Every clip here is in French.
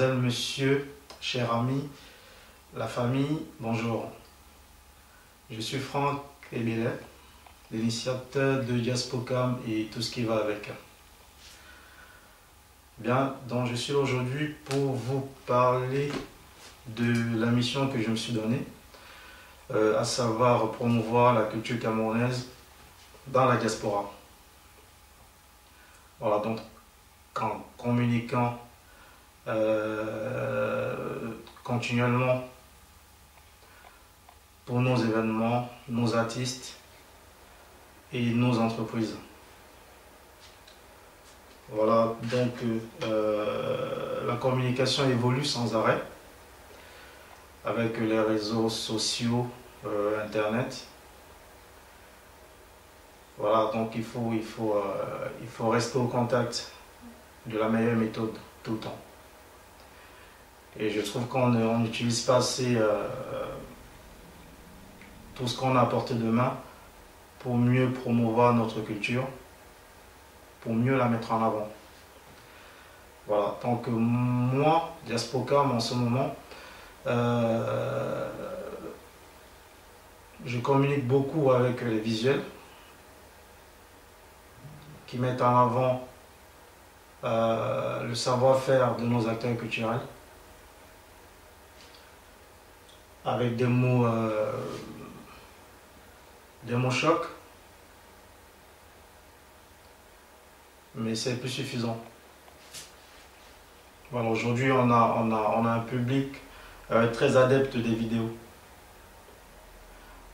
mesdemoiselles, messieurs, chers amis, la famille, bonjour. Je suis Franck Ebelet, l'initiateur de Diaspocam et tout ce qui va avec. Bien, donc je suis là aujourd'hui pour vous parler de la mission que je me suis donnée, à savoir promouvoir la culture camerounaise dans la diaspora. Voilà, donc en communiquant continuellement pour nos événements, nos artistes et nos entreprises. Voilà, donc la communication évolue sans arrêt avec les réseaux sociaux, Internet. Voilà, donc il faut rester au contact de la meilleure méthode tout le temps. Et je trouve qu'on n'utilise pas assez tout ce qu'on a à portée de main pour mieux promouvoir notre culture, pour mieux la mettre en avant. Voilà, donc moi, Diaspocam en ce moment, je communique beaucoup avec les visuels qui mettent en avant le savoir-faire de nos acteurs culturels avec des mots chocs, mais c'est plus suffisant. Voilà, aujourd'hui on a un public très adepte des vidéos.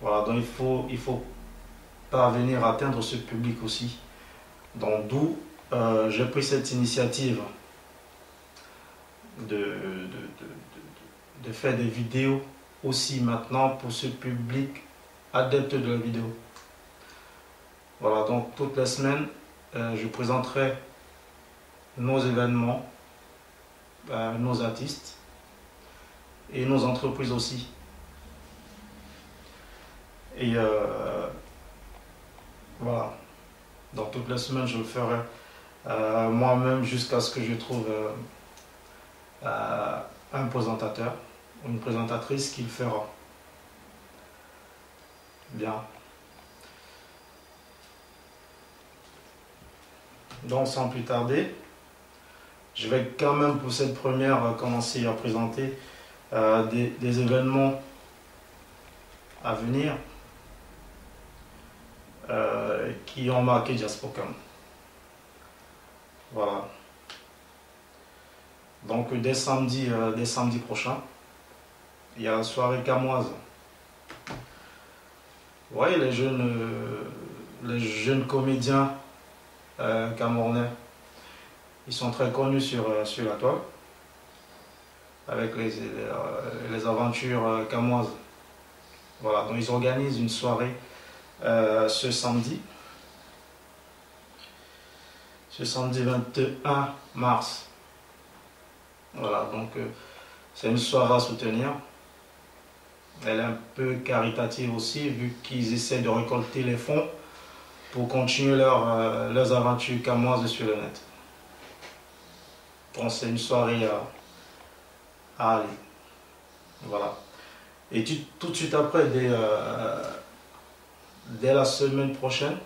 Voilà, donc il faut parvenir à atteindre ce public aussi. Donc d'où j'ai pris cette initiative de faire des vidéos aussi maintenant pour ce public adepte de la vidéo. Voilà, donc toutes les semaines, je présenterai nos événements, nos artistes et nos entreprises aussi. Et voilà, donc toutes les semaines, je le ferai moi-même jusqu'à ce que je trouve un présentateur ou une présentatrice qui le fera. Bien. Donc sans plus tarder, je vais quand même pour cette première commencer à présenter des événements à venir qui ont marqué Diaspocam. Voilà. Donc dès samedi prochain, il y a la soirée camoise. Vous voyez les jeunes comédiens camerounais, ils sont très connus sur la toile avec les aventures camoises. Voilà, donc ils organisent une soirée ce samedi 21 mars. Voilà, donc c'est une soirée à soutenir. Elle est un peu caritative aussi, vu qu'ils essaient de récolter les fonds pour continuer leurs aventures camoises sur le net. Donc c'est une soirée à aller. Voilà. Et tout de suite après, dès la semaine prochaine,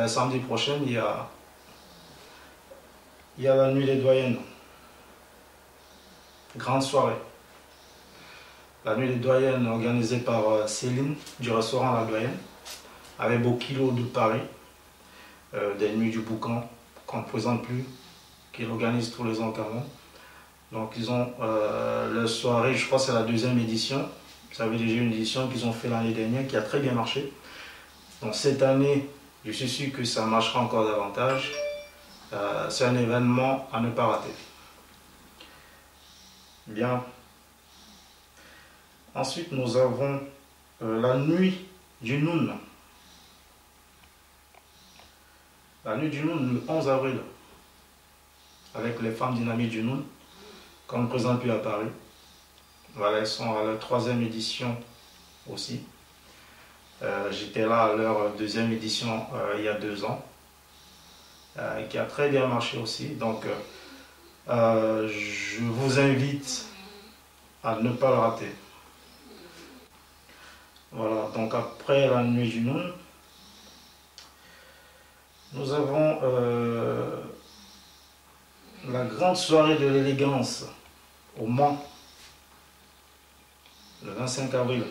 samedi prochain, il y a la nuit des doyennes. Grande soirée. La nuit des doyennes organisée par Céline du restaurant La Doyenne, avec Bokilo de Paris, des nuits du boucan qu'on ne présente plus, qu'il organise tous les ans au Cameroun. Donc ils ont leur soirée, je crois que c'est la deuxième édition. Vous savez déjà une édition qu'ils ont fait l'année dernière qui a très bien marché. Donc cette année, je suis sûr que ça marchera encore davantage. C'est un événement à ne pas rater. Bien. Ensuite, nous avons la nuit du Noun. La nuit du Noun, le 11 avril, avec les femmes dynamiques du Noun, qu'on ne présente plus à Paris. Voilà, elles sont à leur 3e édition aussi. J'étais là à leur 2e édition il y a 2 ans, qui a très bien marché aussi. Donc, Je vous invite à ne pas le rater. Voilà, donc après la nuit du Noun, nous avons la grande soirée de l'élégance au Mans, le 25 avril.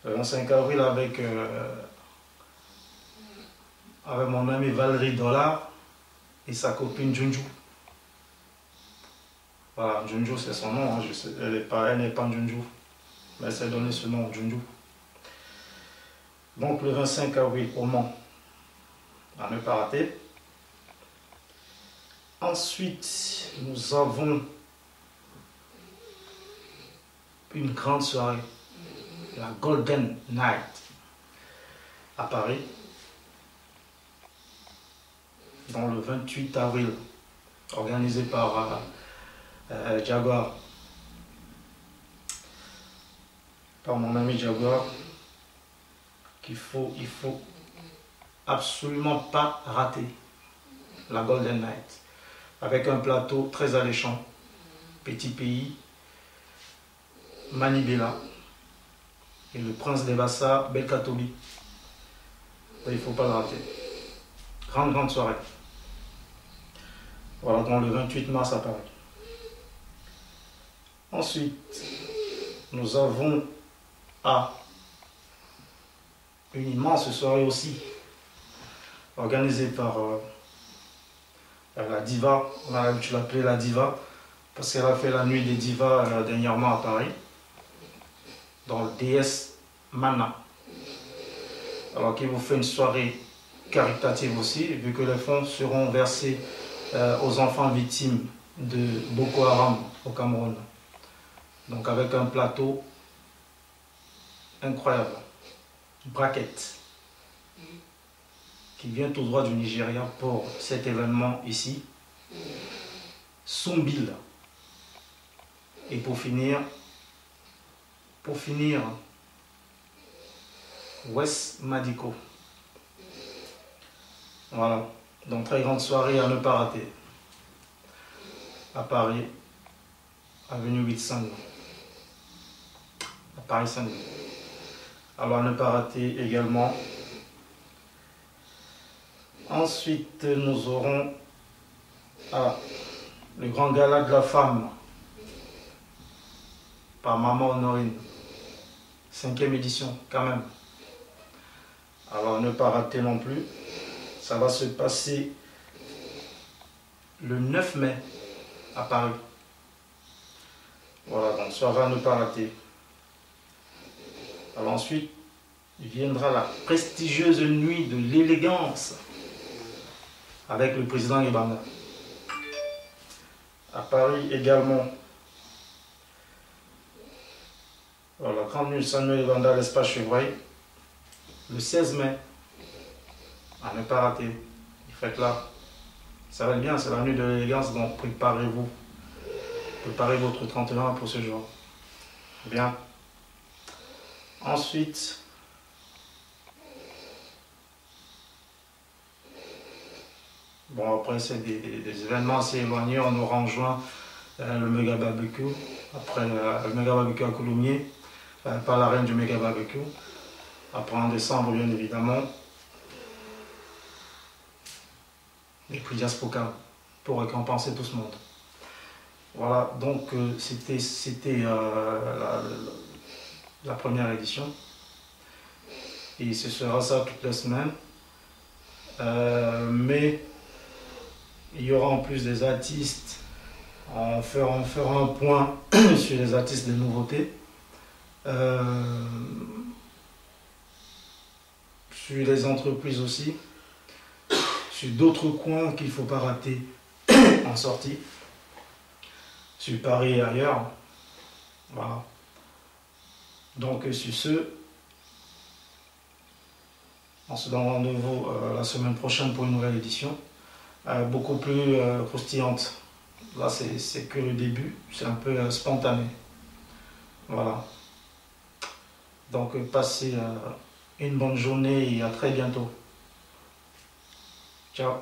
Le 25 avril avec mon ami Valérie Dollar et sa copine Junju. Voilà, Junju c'est son nom, hein, elle n'est pas Junju, mais elle s'est donné ce nom, Junju. Donc le 25 avril au Mans, à ne pas rater. Ensuite, nous avons une grande soirée, la Golden Night, à Paris, dans le 28 avril, organisée par Jaguar, par mon ami Jaguar, il faut absolument pas rater la Golden Night, avec un plateau très alléchant, Petit Pays, Manibela et le Prince des Bassa, Belkatoli. Il ne faut pas le rater. Grande soirée. Voilà, donc le 28 mars à Paris. Ensuite, nous avons une immense soirée aussi, organisée par la diva. On a l'habitude de l'appeler la diva, parce qu'elle a fait la nuit des divas dernièrement à Paris, dans le DS Mana. Alors qui vous fait une soirée caritative aussi, vu que les fonds seront versés aux enfants victimes de Boko Haram au Cameroun. Donc avec un plateau incroyable, braquette, qui vient tout droit du Nigeria pour cet événement ici, Sombil. Et pour finir, West Madiko. Voilà, donc très grande soirée à ne pas rater. À Paris, avenue 8 Saint-Denis. À Paris Saint-Denis. Alors à ne pas rater également. Ensuite, nous aurons le grand gala de la femme par Maman Honorine. 5e édition quand même. Alors ne pas rater non plus. Ça va se passer le 9 mai à Paris. Voilà, donc soirée à ne pas rater. Alors ensuite, viendra la prestigieuse nuit de l'élégance avec le président Ebanga. À Paris également. Alors, la grande nuit de Samuel Ebanga à l'espace Chevreuil. Le 16 mai. À ne pas rater. Faites-la. Ça va être bien, c'est la nuit de l'élégance, donc préparez-vous. Préparez votre 31 pour ce jour. Bien. Ensuite, bon après c'est des événements assez éloignés, on aura en juin le Mega Barbecue, après le Mega Barbecue à Coulommiers, par la reine du Mega Barbecue. Après en décembre bien évidemment, les prix Diaspoca pour récompenser tout ce monde. Voilà, donc c'était la première édition. Et ce sera ça toutes les semaines. Mais il y aura en plus des artistes. On fera un point sur les artistes de nouveautés. Sur les entreprises aussi. Sur d'autres coins qu'il ne faut pas rater en sortie. Sur Paris et ailleurs. Voilà. Donc sur ce, on se donne rendez-vous la semaine prochaine pour une nouvelle édition. Beaucoup plus croustillante. Là c'est que le début, c'est un peu spontané. Voilà. Donc passez une bonne journée et à très bientôt. Ciao.